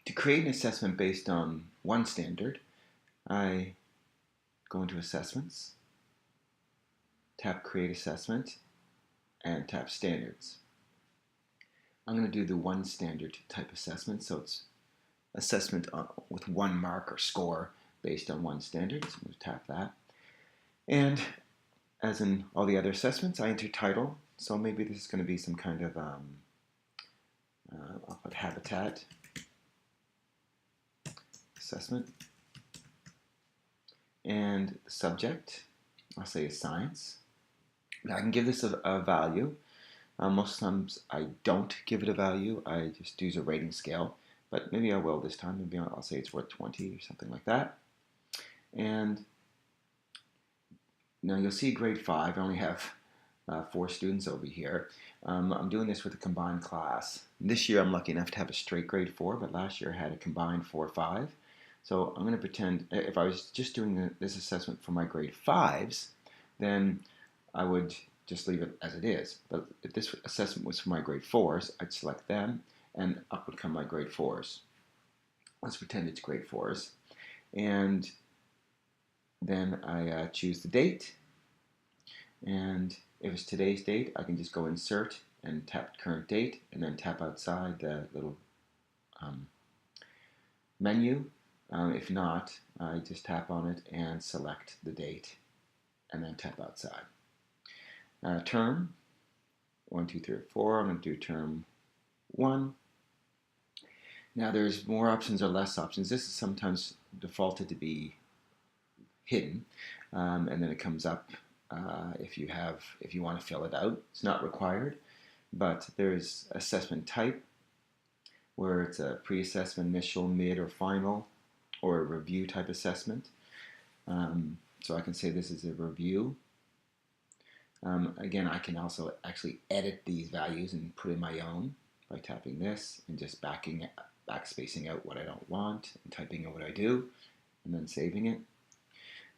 To create an assessment based on one standard, I go into Assessments, tap Create Assessment, and tap Standards. I'm going to do the one standard type assessment, so it's assessment with one mark or score based on one standard. So I'm going to tap that. And as in all the other assessments, I enter title. So maybe this is going to be some kind of, I'll put habitat assessment. And the subject, I'll say is science. Now I can give this a value. Most times I don't give it a value. I just use a rating scale. But maybe I will this time. Maybe I'll say it's worth 20 or something like that. And now you'll see grade 5. I only have 4 students over here. I'm doing this with a combined class. This year I'm lucky enough to have a straight grade 4, but last year I had a combined 4-5. So I'm going to pretend if I was just doing this assessment for my grade 5s, then I would just leave it as it is. But if this assessment was for my grade 4s, I'd select them, and up would come my grade 4s. Let's pretend it's grade 4s. And then I choose the date. And if it's today's date, I can just go Insert and tap Current Date, and then tap outside the little menu. If not, I just tap on it and select the date, and then tap outside. Term, 1, 2, 3, 4. I'm going to do term 1. Now there's more options or less options. This is sometimes defaulted to be hidden, and then it comes up if you want to fill it out. It's not required, but there's assessment type, where it's a pre-assessment, initial, mid, or final, or a review type assessment. So I can say this is a review. Again, I can also actually edit these values and put in my own by tapping this and just backspacing out what I don't want and typing in what I do and then saving it.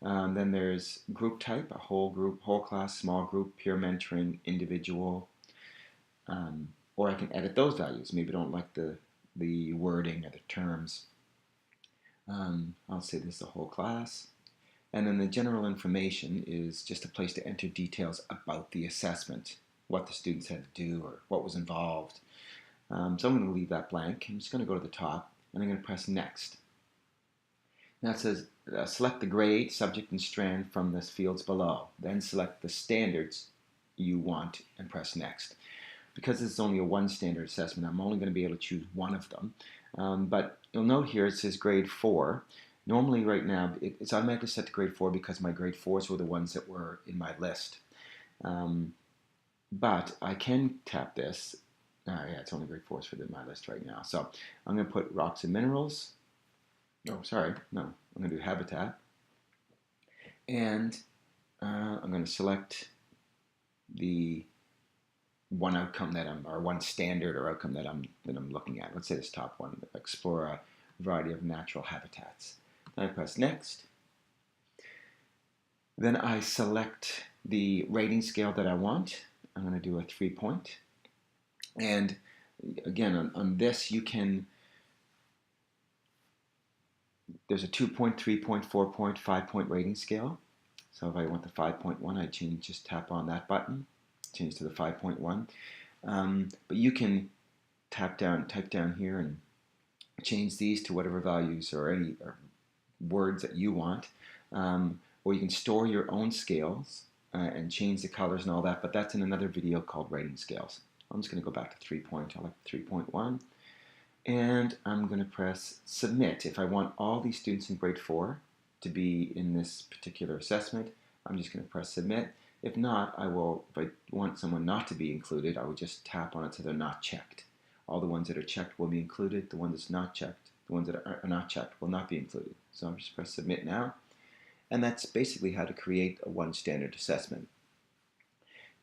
Then there's group type, a whole group, whole class, small group, peer mentoring, individual. Or I can edit those values. Maybe I don't like the wording or the terms. I'll say this is a whole class. And then the general information is just a place to enter details about the assessment, what the students had to do or what was involved. So I'm going to leave that blank. I'm just going to go to the top and I'm going to press Next. Now it says select the grade, subject, and strand from the fields below. Then select the standards you want and press Next. Because this is only a one standard assessment, I'm only going to be able to choose one of them. But you'll note here it says grade 4. Normally right now it's automatically set to grade 4 because my grade 4s were the ones that were in my list. But I can tap this. Yeah, it's only grade 4s for my list right now. So I'm going to put rocks and minerals. Oh, sorry. No, I'm going to do habitat. And I'm going to select the one outcome that or one standard or outcome that I'm looking at. Let's say this top one, explore a variety of natural habitats. Then I press Next. Then I select the rating scale that I want. I'm going to do a 3-point. And again, on this you can, there's a 2-point, 3-point, 4-point, 5-point rating scale. So if I want the 5.1, I just tap on that button, change to the 5.1. But you can type down here and change these to whatever values or any words that you want. Or you can store your own scales and change the colors and all that, but that's in another video called Rating Scales. I'm just going to go back to 3-point. I like 3.1. And I'm going to press Submit. If I want all these students in grade 4 to be in this particular assessment, I'm just going to press Submit. If not, if I want someone not to be included, I would just tap on it so they're not checked. All the ones that are checked will be included. The ones that's not checked, the ones that are not checked will not be included. So I'm just press Submit now. And that's basically how to create a one standard assessment.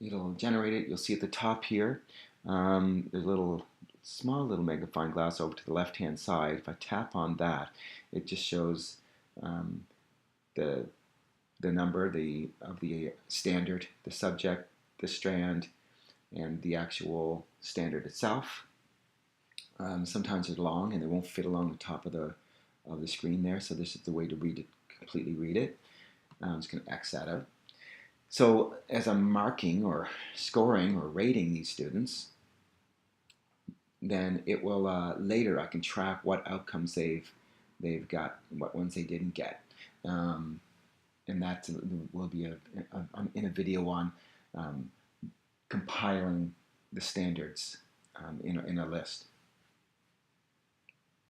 It'll generate it. You'll see at the top here, there's a small little magnifying glass over to the left-hand side. If I tap on that, it just shows the number of the standard, the subject, the strand, and the actual standard itself. Sometimes they're long and they won't fit along the top of the screen there. So this is the way to read it, completely read it. I'm just going to X that out. So as I'm marking or scoring or rating these students, then it will later I can track what outcomes they've got, what ones they didn't get, and that will be in a video on compiling the standards in a list.